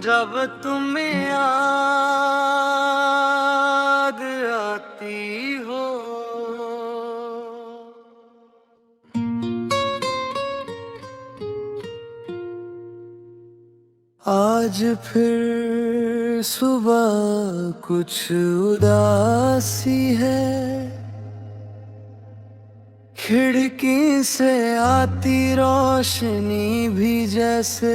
जब तुम्हें याद आती हो आज फिर सुबह कुछ उदासी है। खिड़की से आती रोशनी भी जैसे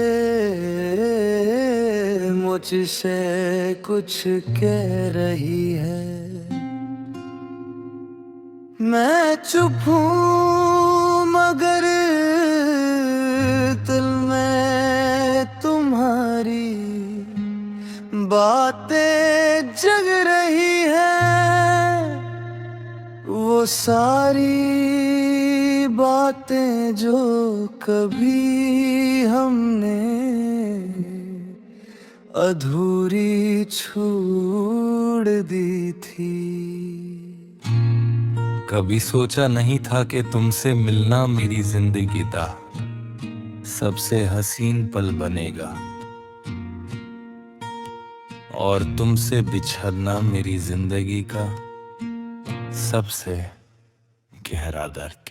मुझसे कुछ कह रही है। मैं चुप हूँ मगर दिल में तुम्हारी बातें जग रही है। वो सारी बातें जो कभी हमने अधूरी छोड़ दी थी। कभी सोचा नहीं था कि तुमसे मिलना मेरी जिंदगी का सबसे हसीन पल बनेगा और तुमसे बिछड़ना मेरी जिंदगी का सबसे गहरा दर्द।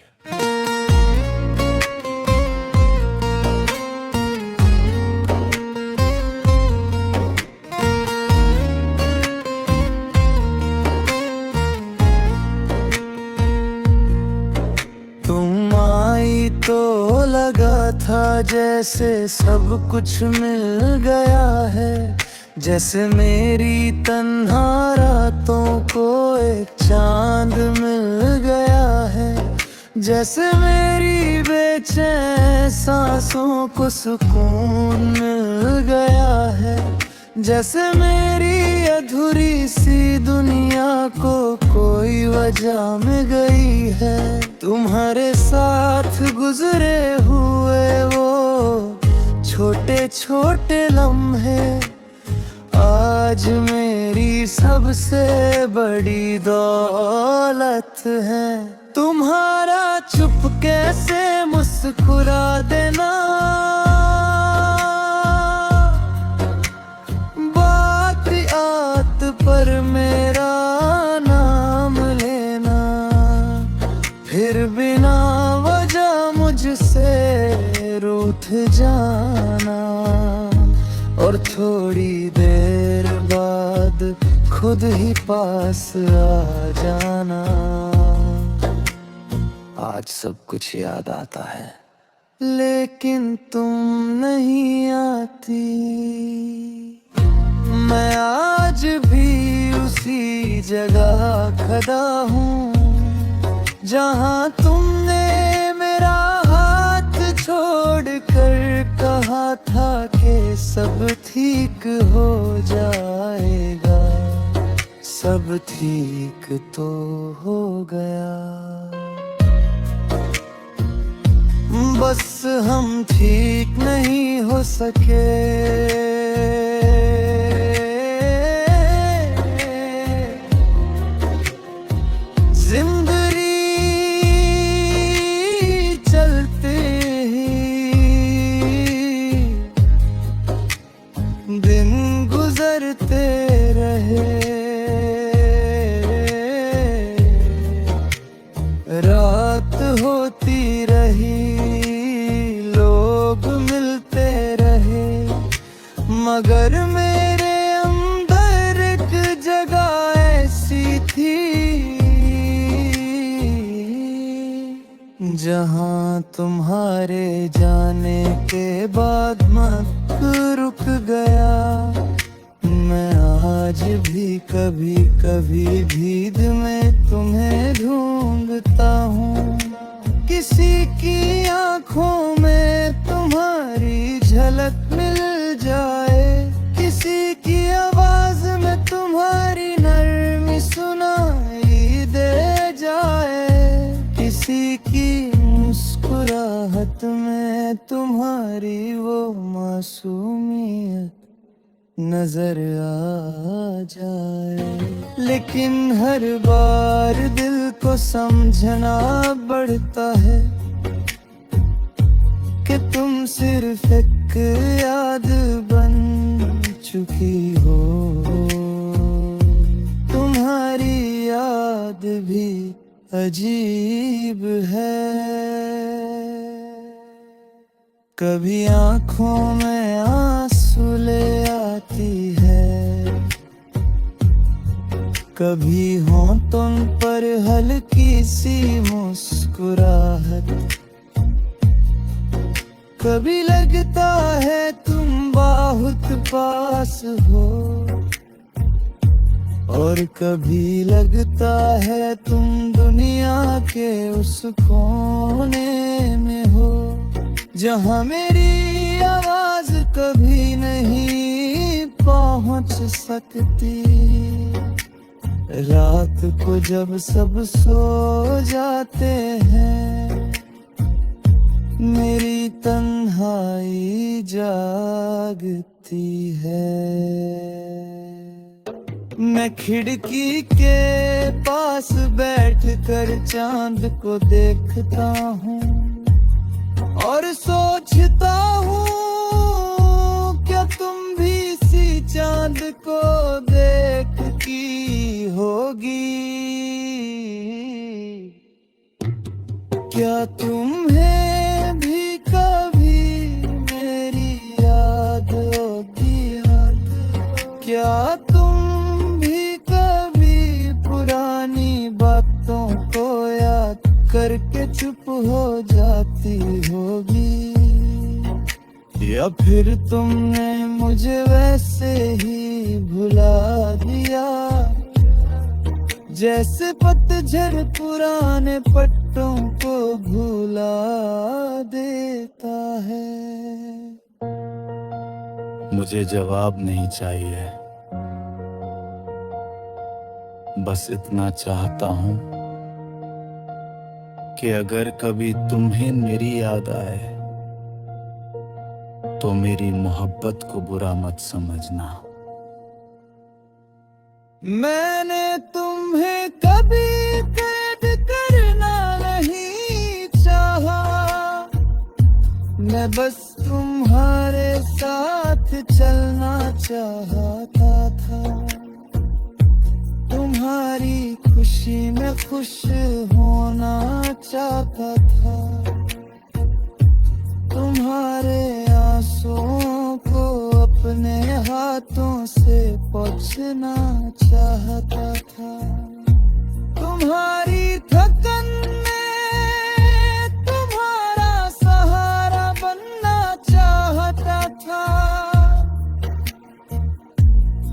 तुम आई तो लगा था जैसे सब कुछ मिल गया है। जैसे मेरी तन्हा रातों को एक चांद मिल गया है। जैसे मेरी बेचैन सांसों को सुकून मिल गया है। जैसे मेरी अधूरी सी दुनिया को कोई वजह मिल गई है। तुम्हारे साथ गुजरे हुए वो छोटे छोटे लम्हे आज मेरी सबसे बड़ी दौलत है। तुम्हारा चुपके से मुस्कुरा देना, बात आत पर मेरा नाम लेना, फिर बिना वजह मुझसे रूठ जाना और थोड़ी देर बाद खुद ही पास आ जाना। आज सब कुछ याद आता है लेकिन तुम नहीं आती। मैं आज भी उसी जगह खड़ा हूँ जहाँ तुमने मेरा हाथ छोड़कर कहा था कि सब ठीक हो जाएगा। सब ठीक तो हो गया, बस हम ठीक नहीं हो सके। दिन गुजरते रहे, रात होती रही, लोग मिलते रहे, मगर मेरे अंदर एक जगह ऐसी थी जहाँ तुम्हारे जाने के बाद मैं रुक गया। मैं आज भी कभी कभी भीड़ में तुम्हें ढूंढता हूँ। किसी की आंखों में तुम्हारी झलक मिल जाए, किसी की आवाज में तुम्हारी नरमी सुनाई दे जाए, किसी की मुस्कुराहट में तुम्हारी वो मासूमियत नजर आ जाए। लेकिन हर बार दिल को समझना बढ़ता है कि तुम सिर्फ एक याद बन चुकी हो। तुम्हारी याद भी अजीब है, कभी आंखों में आंसू ले आती है, कभी होंठों पर हल्की सी मुस्कुराहट, कभी लगता है तुम बहुत पास हो, और कभी लगता है तुम दुनिया के उस कोने में हो, जहां मेरी आवाज कभी नहीं पहुंच सकती। रात को जब सब सो जाते हैं, मेरी तन्हाई जागती है। मैं खिड़की के पास बैठकर चांद को देखता हूँ और सोचता हूँ, क्या तुम भी इसी चांद को देखती होगी? क्या तुम्हें भी कभी मेरी याद होगी? क्या तुम भी कभी पुरानी बातों को याद करके चुप हो जाती होगी? या फिर तुमने मुझे वैसे ही भुला दिया, जैसे पतझड़ पुराने पट्टों को भुला देता है। मुझे जवाब नहीं चाहिए, बस इतना चाहता हूँ कि अगर कभी तुम्हें मेरी याद आए तो मेरी मोहब्बत को बुरा मत समझना। मैंने तुम्हें कभी कैद करना नहीं चाहा, मैं बस तुम्हारे साथ चलना चाहता था, तुम्हारी खुशी में खुश होना चाहता था, तुम्हारे आंसुओं को अपने हाथों से पोंछना चाहता था, तुम्हारी थकन में तुम्हारा सहारा बनना चाहता था।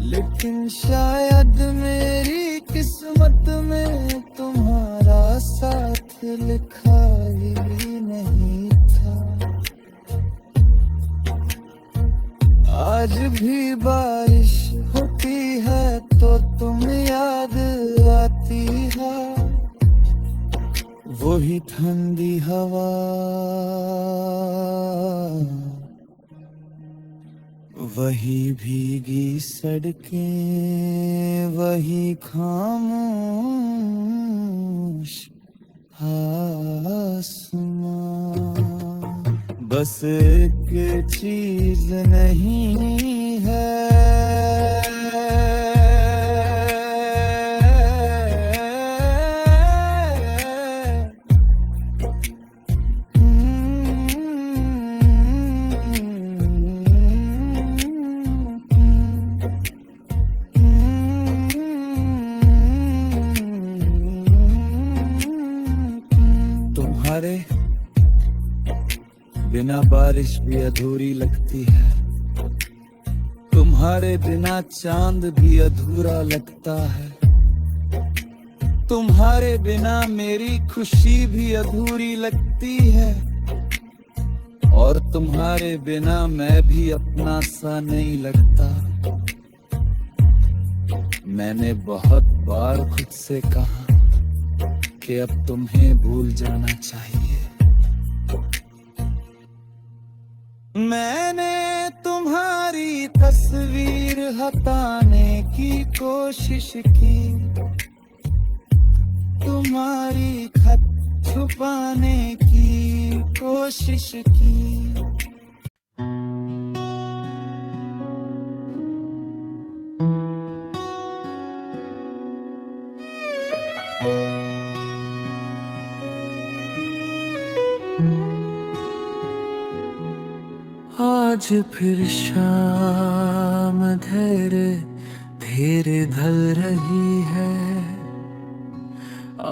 लेकिन शायद मेरी किस्मत में तुम्हारा साथ लिखा ही नहीं था। आज भी बारिश होती है तो तुम याद आती है, वही ठंडी हवा, वही भीगी सड़कें, वही खामोश आसमां। बस एक चीज नहीं है, तुम्हारे बिना बारिश भी अधूरी लगती है, तुम्हारे बिना चांद भी अधूरा लगता है, तुम्हारे बिना मेरी खुशी भी अधूरी लगती है, और तुम्हारे बिना मैं भी अपना सा नहीं लगता। मैंने बहुत बार खुद से कहा कि अब तुम्हें भूल जाना चाहिए। मैंने तुम्हारी तस्वीर हटाने की कोशिश की, तुम्हारी खत छुपाने की कोशिश की। आज फिर शाम धीरे धीरे ढल रही है,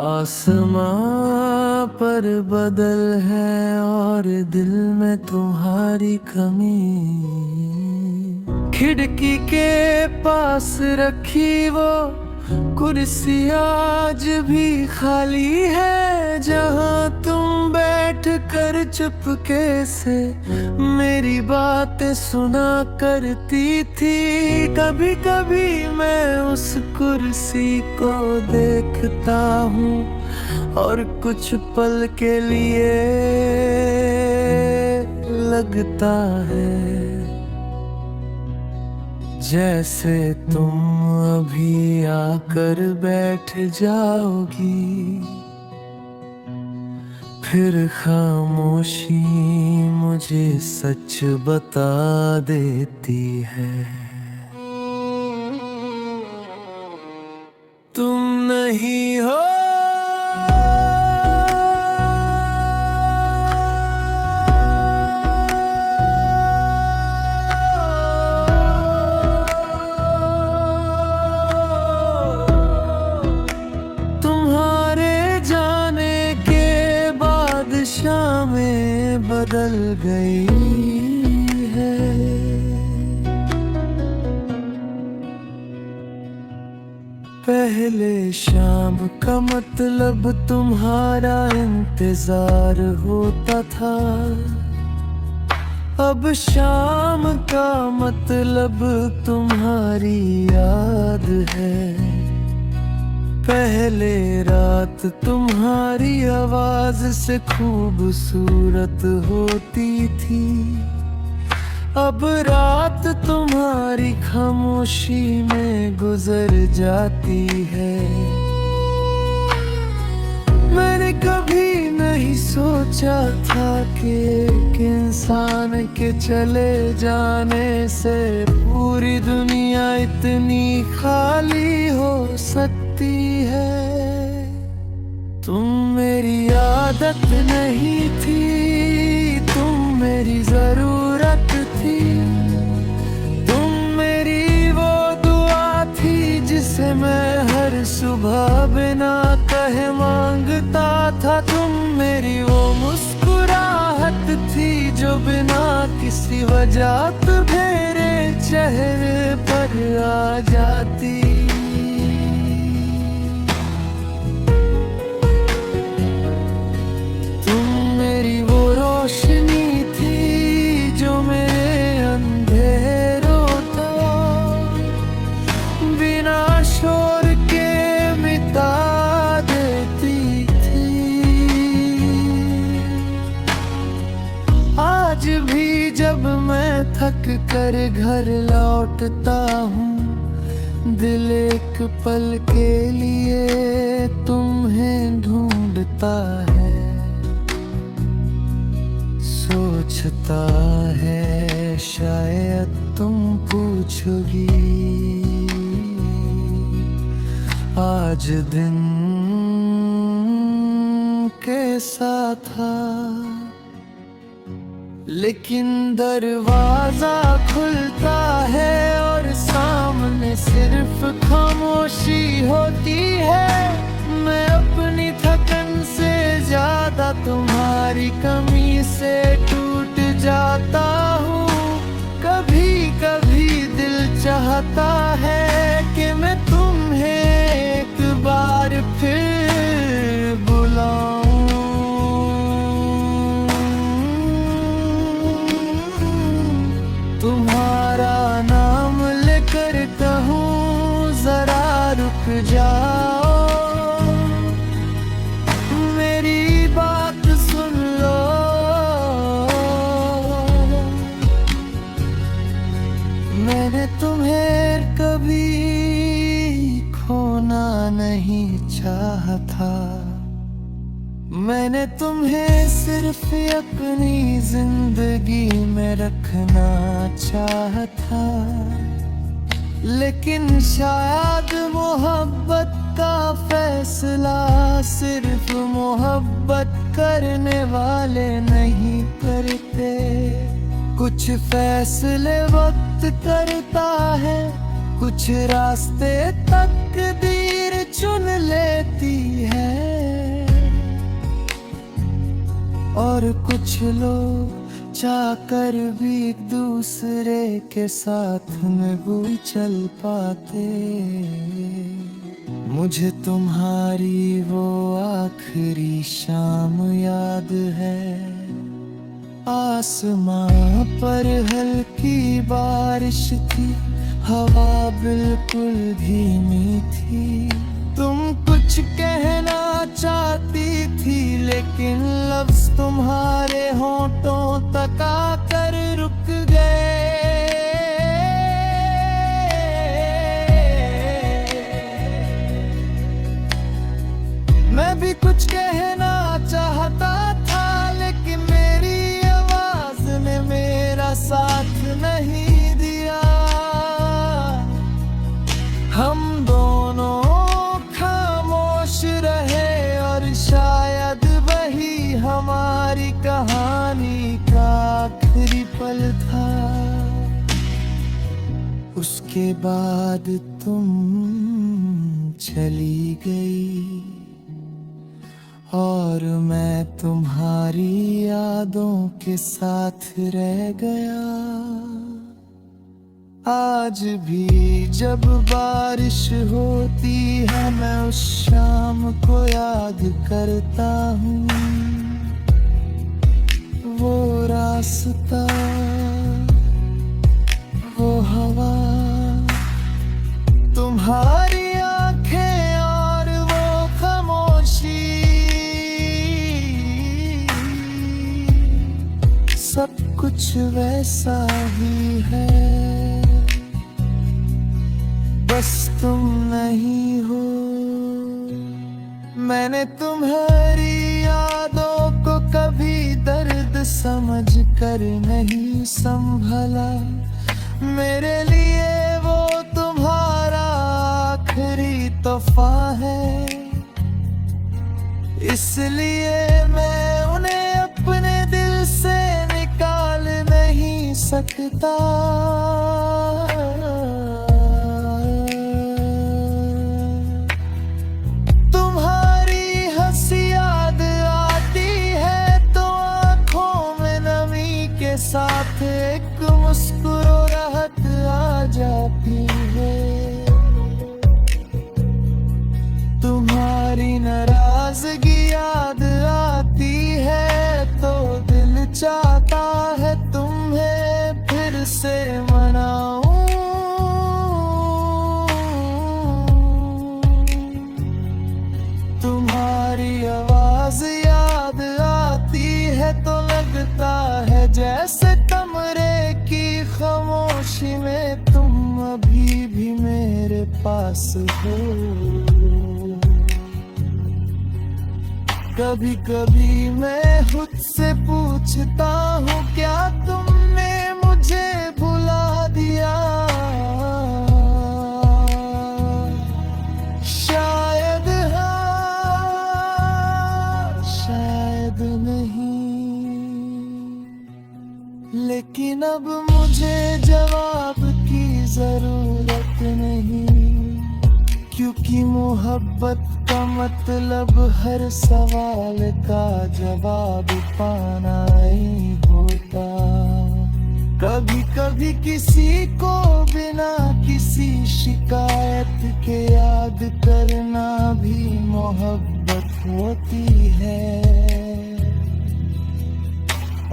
आसमां पर बदल है और दिल में तुम्हारी कमी। खिड़की के पास रखी वो कुर्सी आज भी खाली है, जहां तुम बैठ कर चुपके से मेरी बातें सुना करती थी। कभी कभी मैं उस कुर्सी को देखता हूँ और कुछ पल के लिए लगता है जैसे तुम अभी आकर बैठ जाओगी। फिर खामोशी मुझे सच बता देती है, तुम नहीं हो। शामें बदल गई है। पहले शाम का मतलब तुम्हारा इंतजार होता था, अब शाम का मतलब तुम्हारी याद है। पहले रात तुम्हारी आवाज से खूबसूरत होती थी, अब रात तुम्हारी खामोशी में गुजर जाती है। मैंने कभी नहीं सोचा था कि एक इंसान के चले जाने से पूरी दुनिया इतनी खाली हो सकती है। तुम मेरी आदत नहीं थी, तुम मेरी जरूरत थी, तुम मेरी वो दुआ थी जिसे मैं हर सुबह बिना कहे मांगता था। तुम मेरी वो मुस्कुराहट थी जो बिना किसी वजह तुम्हारे चेहरे पर आ जाती। तुम मेरी वो रोशनी थी जो मेरे अंधेरों को बिना शोर के मिटा देती थी। आज भी जब मैं थक कर घर लौटता हूँ, दिल एक पल के लिए तुम्हें ढूंढता है। सोचता है शायद तुम पूछोगी आज दिन कैसा था, लेकिन दरवाजा खुलता है और सामने सिर्फ खामोशी होती है। मैं अपनी थकन से ज्यादा तुम्हारी कमी से टूट जाता हूँ। कभी कभी दिल चाहता है कि मैं तुम्हें एक बार फिर बुलाऊं, तुम्हारा नाम लेकर कहूँ जरा रुक जाओ, मेरी बात सुन लो। मैंने तुम्हें कभी खोना नहीं चाहा था, मैंने तुम्हें सिर्फ अपनी जिंदगी में रखना चाहा था। लेकिन शायद मोहब्बत का फैसला सिर्फ मोहब्बत करने वाले नहीं करते, कुछ फैसले वक्त करता है, कुछ रास्ते तकदीर चुन लेती है, और कुछ लोग चाहकर भी एक दूसरे के साथ नहीं चल पाते। मुझे तुम्हारी वो आखिरी शाम याद है, आसमां पर हल्की बारिश थी, हवा बिल्कुल धीमी थी। तुम कुछ कहना चाहती थी, लेकिन लफ्ज तुम्हारे होंठों तक आकर रुक गए। मैं भी कुछ कहना चाहता था, लेकिन मेरी आवाज ने मेरा साथ नहीं दिया। हम दोनों खामोश रहे, और शायद वही हमारी कहानी का आखिरी पल था। उसके बाद तुम चली गई, और मैं तुम्हारी यादों के साथ रह गया। आज भी जब बारिश होती है, मैं उस शाम को याद करता हूँ। वो रास्ता, वो हवा, तुम्हारी आंखें और वो खामोशी, सब कुछ वैसा ही है, बस तुम नहीं हो। मैंने तुम्हारी यादों को कभी दर्द समझ कर नहीं संभला। मेरे लिए वो तुम्हारा आखिरी तोहफा है, इसलिए मैं उन्हें अपने दिल से निकाल नहीं सकता। साथ एक मुस्कुराहट आ जाती है, तुम्हारी नाराजगी याद आती है, तो दिल चाहता है तुम्हें फिर से मनाऊं। तुम्हारी आवाज याद आती है, तो लगता है जैसे कमरे की खामोशी में तुम अभी भी मेरे पास हो। कभी कभी मैं खुद से पूछता हूँ, क्या तुमने मुझे भुला दिया? शायद हाँ, शायद नहीं, लेकिन अब मुझे जवाब की जरूरत नहीं, क्योंकि मोहब्बत का मतलब हर सवाल का जवाब पाना ही होता। कभी कभी किसी को बिना किसी शिकायत के याद करना भी मोहब्बत होती है।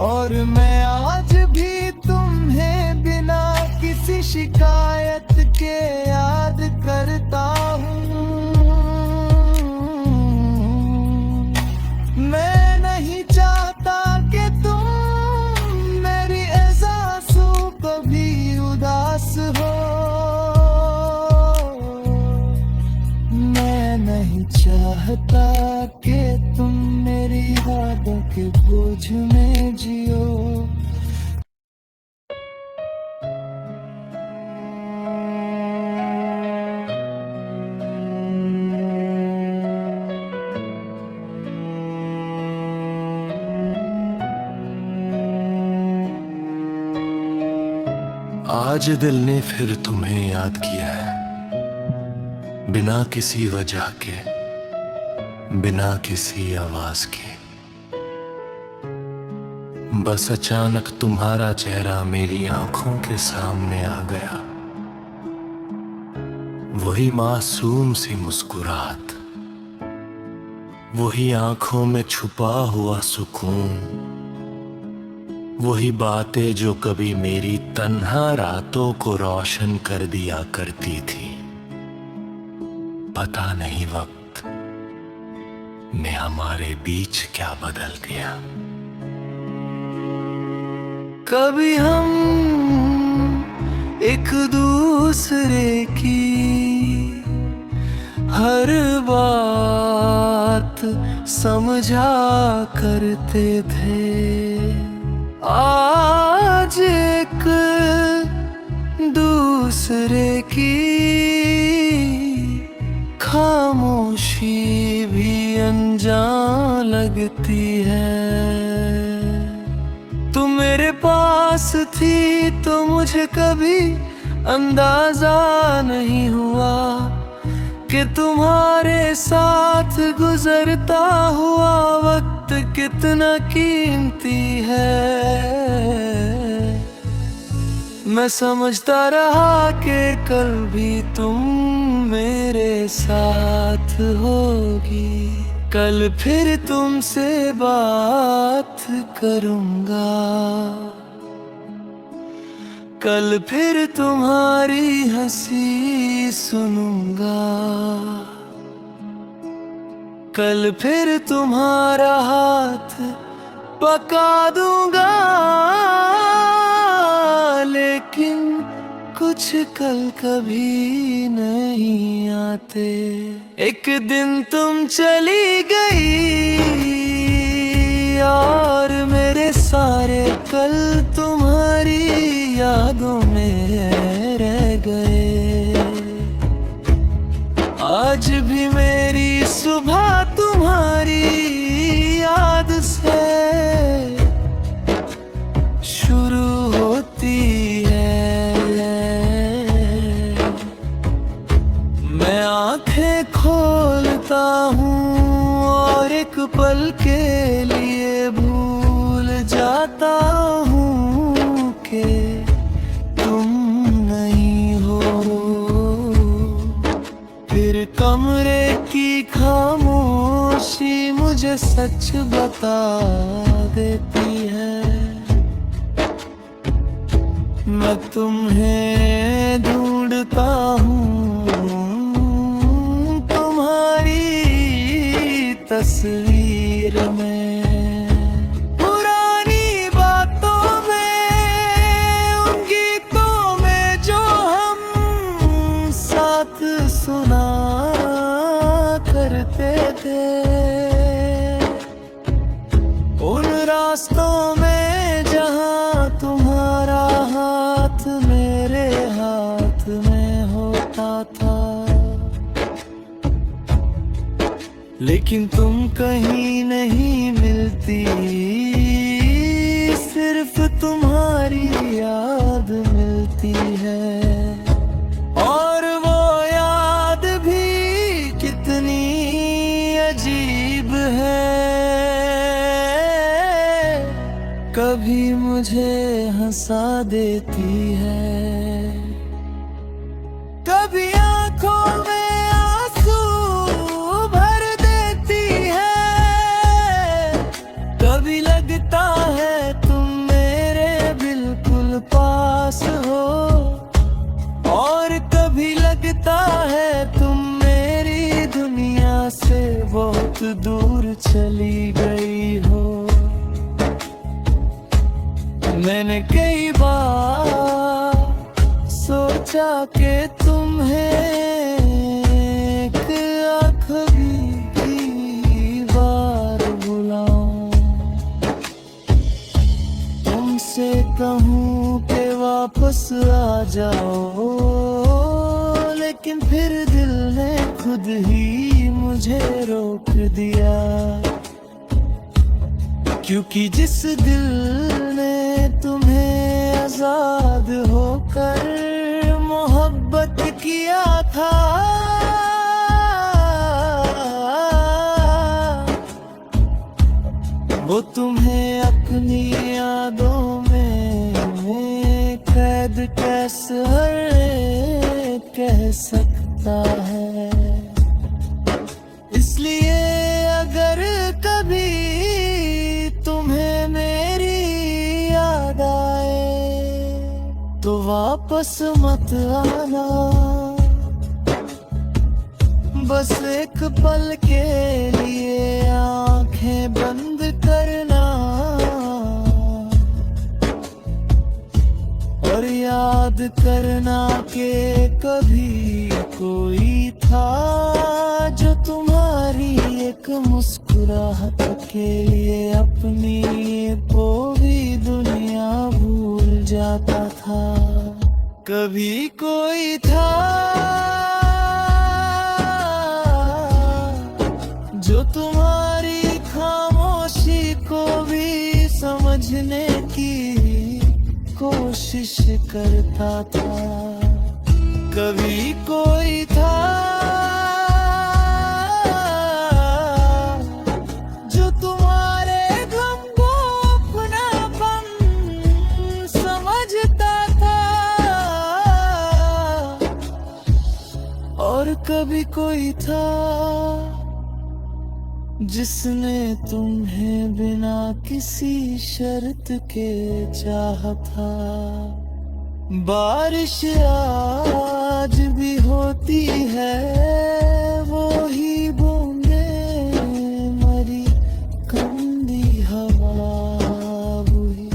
और मैं आज भी तुम्हें बिना किसी शिकायत के याद करता हूँ। मैं नहीं चाहता कि तुम मेरी एहसासों को भी उदास हो। मैं नहीं चाहता कि तुम मेरी यादों के बोझ में जियो। आज दिल ने फिर तुम्हें याद किया है, बिना किसी वजह के, बिना किसी आवाज के। बस अचानक तुम्हारा चेहरा मेरी आंखों के सामने आ गया। वही मासूम सी मुस्कुराहट, वही आंखों में छुपा हुआ सुकून, वही बातें जो कभी मेरी तन्हा रातों को रोशन कर दिया करती थी। पता नहीं वक्त ने हमारे बीच क्या बदल दिया। कभी हम एक दूसरे की हर बात समझा करते थे, आज एक दूसरे की खामोशी भी अनजान लगती है। तुम मेरे पास थी तो मुझे कभी अंदाजा नहीं हुआ कि तुम्हारे साथ गुजरता हुआ वक्त कितना कीमती है। मैं समझता रहा कि कल भी तुम मेरे साथ होगी, कल फिर तुमसे बात करूंगा, कल फिर तुम्हारी हंसी सुनूंगा, कल फिर तुम्हारा हाथ पका दूंगा। लेकिन कुछ कल कभी नहीं आते। एक दिन तुम चली गई और मेरे सारे कल तुम्हारी यादों में रह गए। आज भी मेरी सुबह तुम्हारी याद से शुरू होती है। मैं आंखें खोलता हूँ और एक पल के लिए भूल जाता हूँ कि तुम नहीं हो। फिर कमरे की खामोशी मुझे सच बता देती है। मैं तुम्हें ढूंढता हूँ तुम्हारी तस्वीर में, पुरानी बातों में, उन गीतों में जो हम साथ सुना करते थे, उन रास्तों में जहाँ तुम्हारा हाथ मेरे हाथ में होता था। लेकिन तुम कहीं नहीं मिलती, सिर्फ तुम्हारी याद मिलती है। और वो याद भी कितनी अजीब है, कभी मुझे हंसा देती है, कभी आंखों में आंसू भर देती है। कभी लगता है तुम मेरे बिल्कुल पास हो, और कभी लगता है तुम मेरी दुनिया से बहुत दूर चली गई हो। मैंने कई बार सोचा कि तुम्हें एक आखिरी बार बुलाऊं, तुमसे कहूं कि वापस आ जाओ, लेकिन फिर दिल ने खुद ही मुझे रोक दिया। क्योंकि जिस दिल ने तुम्हें आजाद होकर कैसे हर एक कह सकता है। इसलिए अगर कभी तुम्हें मेरी याद आए तो वापस मत आना, बस एक पल के लिए आंखें बंद करना और याद करना कि कभी कोई था जो तुम्हारी एक मुस्कुराहट के लिए अपनी पूरी दुनिया भूल जाता था। कभी कोई था जो तुम्हारी खामोशी को भी समझने की कोशिश करता था। कभी कोई था जो तुम्हारे गम को अपनापन समझता था, और कभी कोई था जिसने तुम्हें बिना किसी शर्त के चाहा था। बारिश आज भी होती है, वो ही बूंदे मरी कंदी हवा हुई,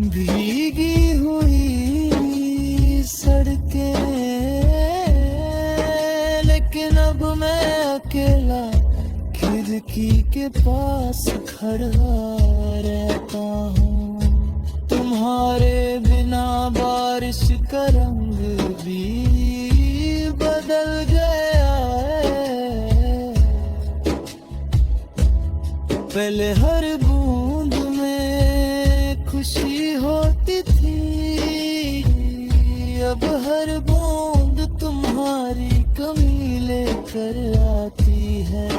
भीगी हुई सड़कें, लेकिन अब मैं अकेला खिड़की के पास खड़ा रहता हूँ। तुम्हारे बिना बारिश का रंग भी बदल गया है। पहले हर बूंद में खुशी होती थी, अब हर बूंद तुम्हारी कमी लेकर आती है।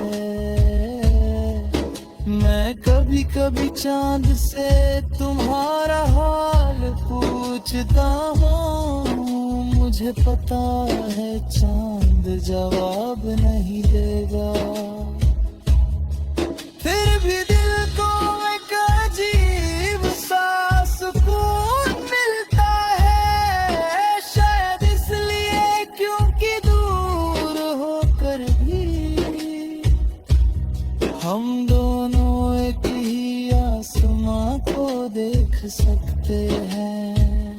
मैं कभी कभी चांद से तुम्हारा हाल पूछता हूँ, मुझे पता है चांद जवाब नहीं देगा, फिर भी दिल को एक अजीब सा सुकून मिलता है। शायद इसलिए क्योंकि दूर होकर भी हम दोनों एक ही आसमां को देख सकते हैं,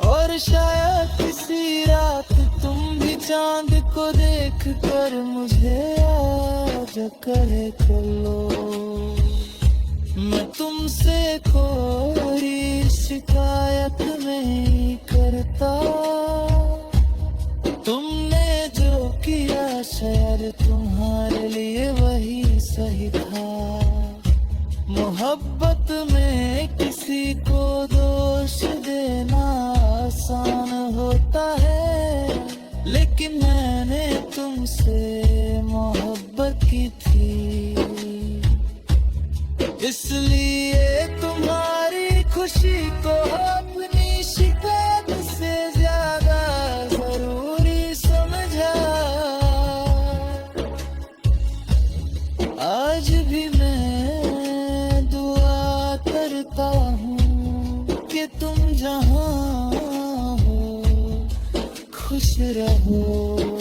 और शायद किसी रात तुम भी चांद को देख कर मुझे आज कहे चलो। मैं तुमसे कोई शिकायत नहीं करता, तुमने जो किया शायद तुम्हारे लिए वही सही था। मोहब्बत में किसी को दोष देना आसान होता है, लेकिन मैंने तुमसे मोहब्बत की थी, इसलिए तुम्हारी खुशी को अपनी शिकायत से ज्यादा जरूरी समझा। आज भी मैं दुआ करता हूँ कि तुम जहाँ हो खुश रहो।